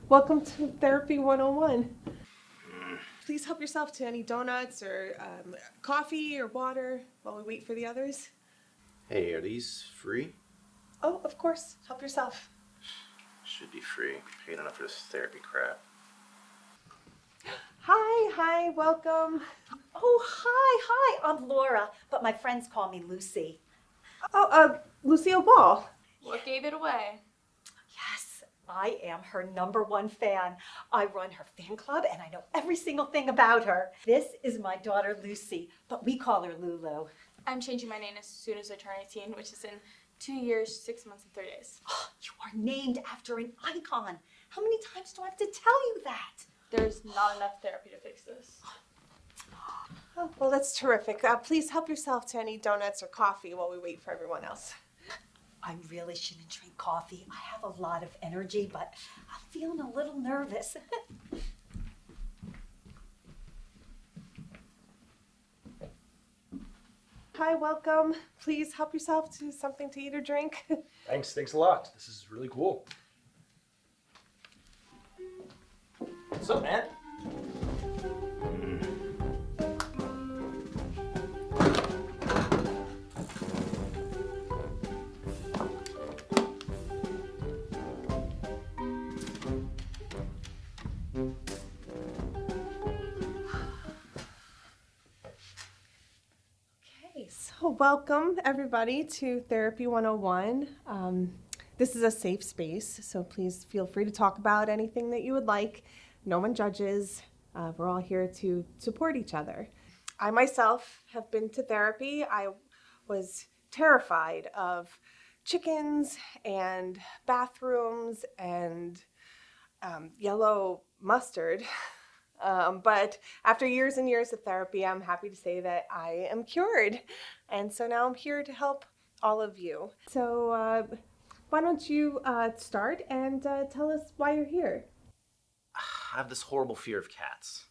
Welcome to Therapy 101. Please help yourself to any donuts or coffee or water while we wait for the others. Hey, are these free? Oh, of course. Help yourself. Should be free. Paid enough for this therapy crap. Hi, welcome. Oh, hi, I'm Laura, but my friends call me Lucy. Oh, Lucille Ball. What gave it away? Yes, I am her #1 fan. I run her fan club and I know every single thing about her. This is my daughter Lucy, but we call her Lulu. I'm changing my name as soon as I turn 18, which is in 2 years, 6 months, and 3 days. Oh, you are named after an icon. How many times do I have to tell you that? There's not enough therapy to fix this. Oh, well, that's terrific. Please help yourself to any donuts or coffee while we wait for everyone else. I really shouldn't drink coffee. I have a lot of energy, but I'm feeling a little nervous. Hi, welcome. Please help yourself to something to eat or drink. Thanks a lot. This is really cool. What's up, man? So welcome everybody to Therapy 101. This is a safe space, so please feel free to talk about anything that you would like. No one judges. We're all here to support each other. I myself have been to therapy. I was terrified of chickens and bathrooms and yellow mustard. But after years and years of therapy, I'm happy to say that I am cured. And so now I'm here to help all of you. So why don't you start and tell us why you're here? I have this horrible fear of cats,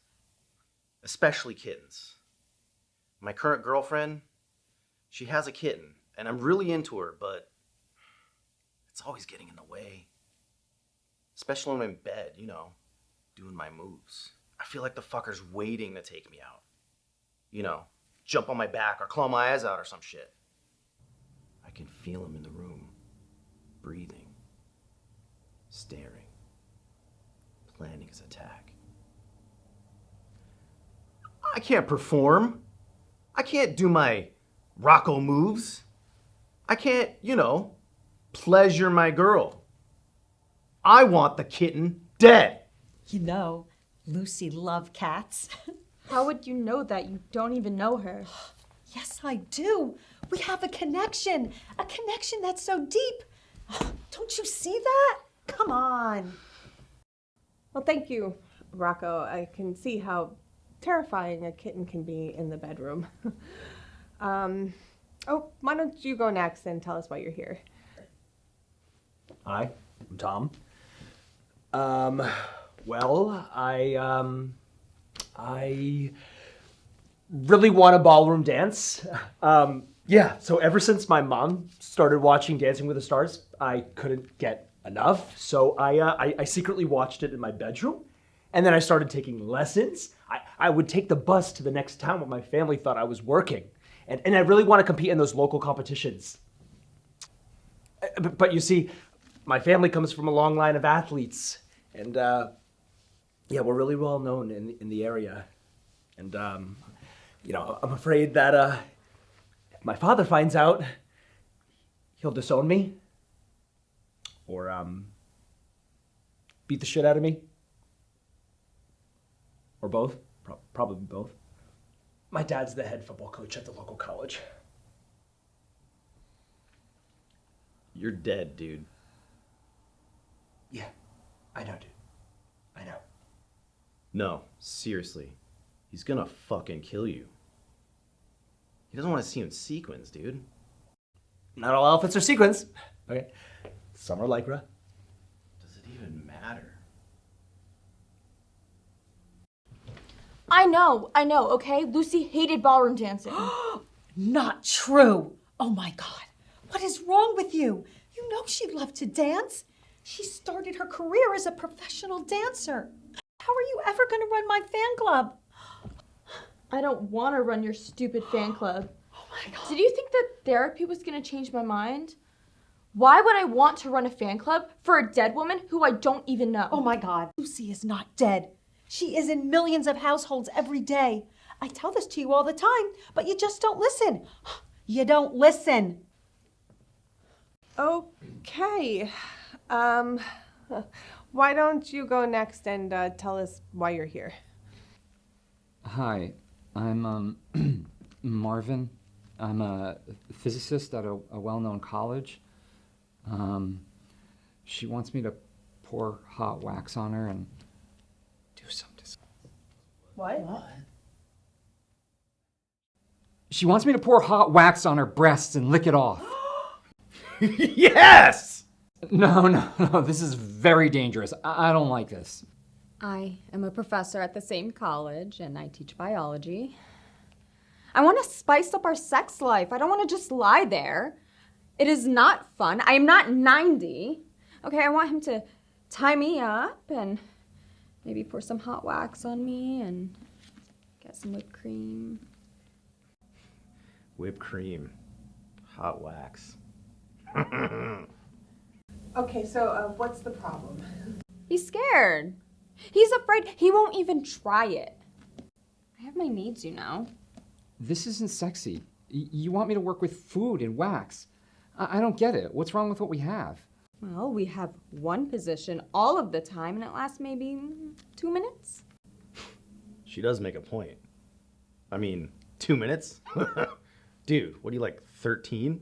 especially kittens. My current girlfriend, she has a kitten, and I'm really into her, but it's always getting in the way. Especially when I'm in bed, doing my moves. I feel like the fucker's waiting to take me out. Jump on my back or claw my eyes out or some shit. I can feel him in the room, breathing, staring, planning his attack. I can't perform. I can't do my Rocco moves. I can't, pleasure my girl. I want the kitten dead. Lucy loves cats. How would you know that? You don't even know her. Yes, I do. We have a connection that's so deep. Don't you see that? Come on. Well, thank you, Rocco. I can see how terrifying a kitten can be in the bedroom. Why don't you go next and tell us why you're here? Hi, I'm Tom. Well, I really want a ballroom dance. So ever since my mom started watching Dancing with the Stars, I couldn't get enough. So I secretly watched it in my bedroom, and then I started taking lessons. I would take the bus to the next town where my family thought I was working, and I really want to compete in those local competitions. But you see, my family comes from a long line of athletes, and we're really well known in the area. And I'm afraid that if my father finds out, he'll disown me or beat the shit out of me. Or both. Probably both. My dad's the head football coach at the local college. You're dead, dude. Yeah, I know, dude. I know. No, seriously. He's gonna fucking kill you. He doesn't want to see you in sequins, dude. Not all outfits are sequins. Okay. Some are lycra. Does it even matter? I know, okay? Lucy hated ballroom dancing. Not true. Oh my God. What is wrong with you? You know she loved to dance. She started her career as a professional dancer. How are you ever going to run my fan club? I don't want to run your stupid fan club. Oh my God. Did you think that therapy was going to change my mind? Why would I want to run a fan club for a dead woman who I don't even know? Oh my God. Lucy is not dead. She is in millions of households every day. I tell this to you all the time, but you just don't listen. You don't listen. Okay. Why don't you go next and tell us why you're here? Hi, I'm Marvin. I'm a physicist at a well-known college. She wants me to pour hot wax on her and do something. What? She wants me to pour hot wax on her breasts and lick it off. Yes! No, this is very dangerous. I don't like this. I am a professor at the same college, and I teach biology. I want to spice up our sex life. I don't want to just lie there. It is not fun. I am not 90. Okay, I want him to tie me up and maybe pour some hot wax on me and get some whipped cream. Whipped cream. Hot wax. Okay, so what's the problem? He's scared. He's afraid. He won't even try it. I have my needs, you know. This isn't sexy. You want me to work with food and wax. I don't get it. What's wrong with what we have? Well, we have one position all of the time, and it lasts maybe 2 minutes. She does make a point. I mean, 2 minutes? Dude, what are you, like, 13?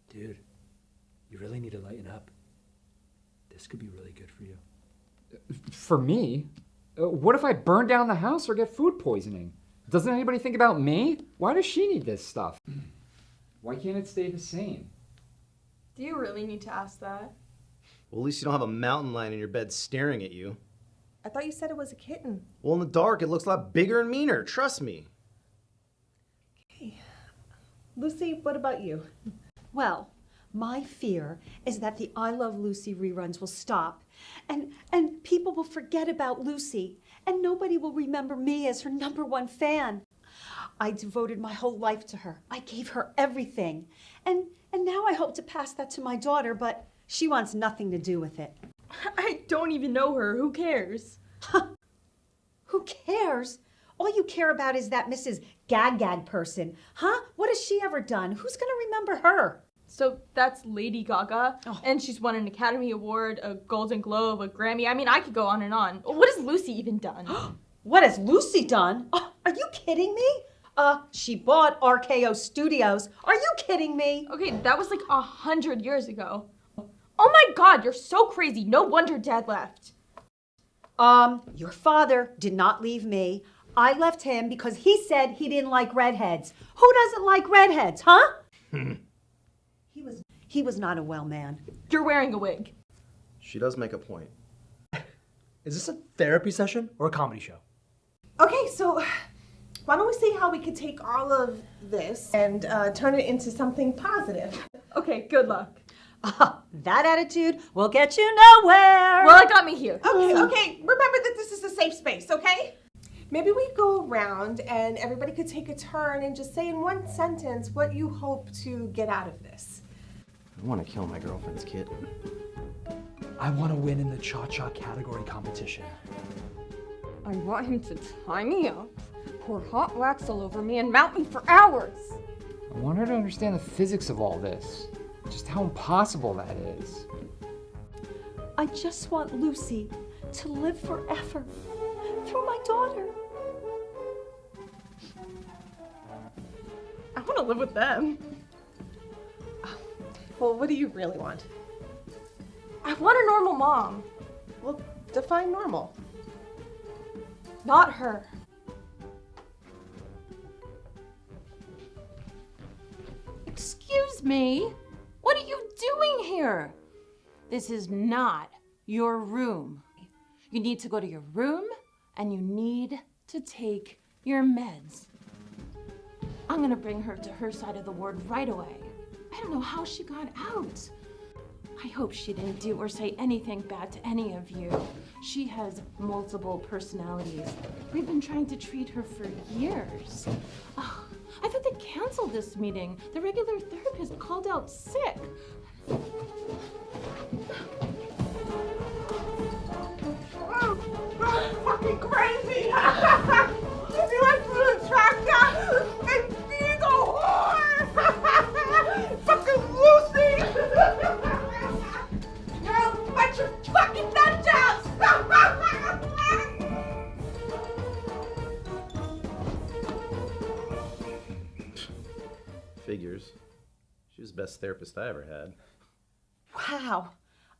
Dude, you really need to lighten up. This could be really good for you. For me? What if I burn down the house or get food poisoning? Doesn't anybody think about me? Why does she need this stuff? Why can't it stay the same? Do you really need to ask that? Well, at least you don't have a mountain lion in your bed staring at you. I thought you said it was a kitten. Well, in the dark, it looks a lot bigger and meaner. Trust me. Okay. Lucy, what about you? Well, my fear is that the I Love Lucy reruns will stop and people will forget about Lucy and nobody will remember me as her #1 fan. I devoted my whole life to her. I gave her everything. And now I hope to pass that to my daughter, but she wants nothing to do with it. I don't even know her. Who cares? Who cares? All you care about is that Mrs. Gag person. Huh? What has she ever done? Who's going to remember her? So that's Lady Gaga, Oh. and she's won an Academy Award, a Golden Globe, a Grammy. I mean, I could go on and on. What has Lucy even done? What has Lucy done? Oh, are you kidding me? She bought RKO Studios. Are you kidding me? Okay, that was like 100 years ago. Oh my God, you're so crazy. No wonder Dad left. Your father did not leave me. I left him because he said he didn't like redheads. Who doesn't like redheads, huh? He was not a well man. You're wearing a wig. She does make a point. Is this a therapy session or a comedy show? Okay, so why don't we see how we could take all of this and turn it into something positive? Okay, good luck. That attitude will get you nowhere. Well, it got me here. Okay, remember that this is a safe space, okay? Maybe we go around and everybody could take a turn and just say in one sentence what you hope to get out of this. I want to kill my girlfriend's kid. I want to win in the cha-cha category competition. I want him to tie me up, pour hot wax all over me, and mount me for hours. I want her to understand the physics of all this. Just how impossible that is. I just want Lucy to live forever through my daughter. I want to live with them. Well, what do you really want? I want a normal mom. Well, define normal. Not her. me? What are you doing here? This is not your room. You need to go to your room and you need to take your meds. I'm gonna bring her to her side of the ward right away. I don't know how she got out. I hope she didn't do or say anything bad to any of you. She has multiple personalities. We've been trying to treat her for years. Oh, I thought they canceled this meeting. The regular therapist called out sick. Fucking crazy! You went to the tractor and she's a whore! Fucking Lucy! You're a bunch of fucking nutjobs! Figures. She was the best therapist I ever had. Wow,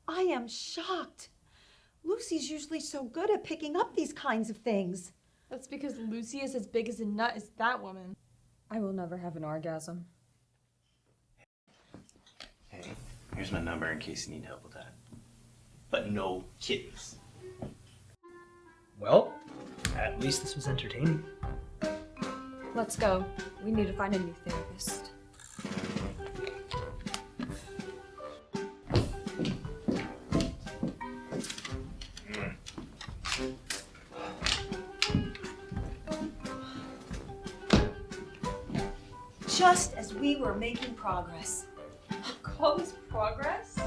I am shocked. Lucy's usually so good at picking up these kinds of things. That's because Lucy is as big as a nut as that woman. I will never have an orgasm. Hey, here's my number in case you need help with that. But no kittens. Well, at least this was entertaining. Let's go. We need to find a new therapist. Just as we were making progress. Call this progress?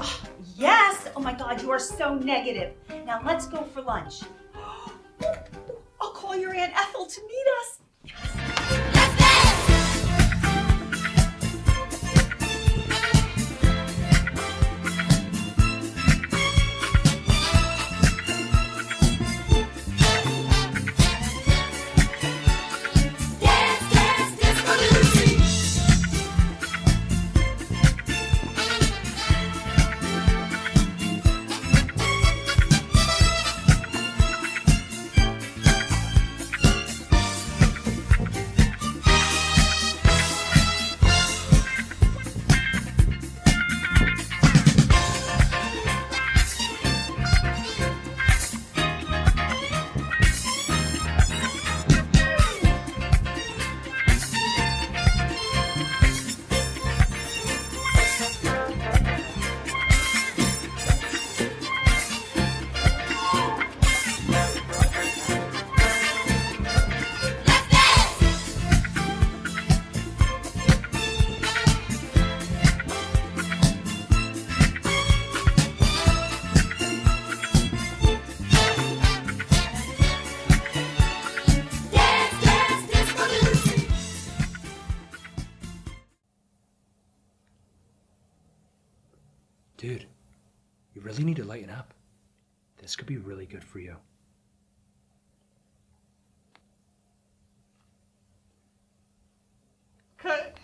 Yes! Oh my God, you are so negative. Now let's go for lunch. I'll call your Aunt Ethel to meet us. Dude, you really need to lighten up. This could be really good for you. Cut.